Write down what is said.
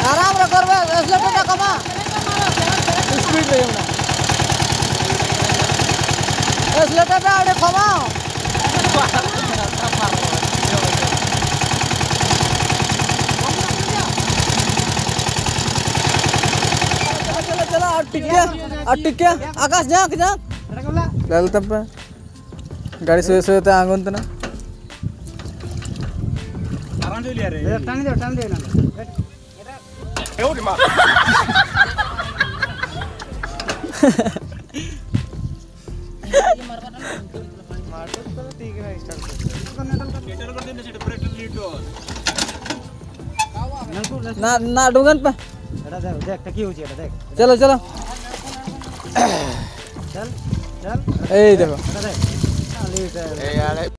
आराम रे करबे एक्सीलरेटर कमा स्पीड दे हमरा एक्सीलरेटर आड़े कमा चलो चलो अटिक आकाश जा चल तब गाड़ी से आंगन तना आराम से लिया रे टांग दे ना ए उठ मार ना ना डुगन पे देख टकी हो छी देख चलो चलो चल ए देखो देख ए यार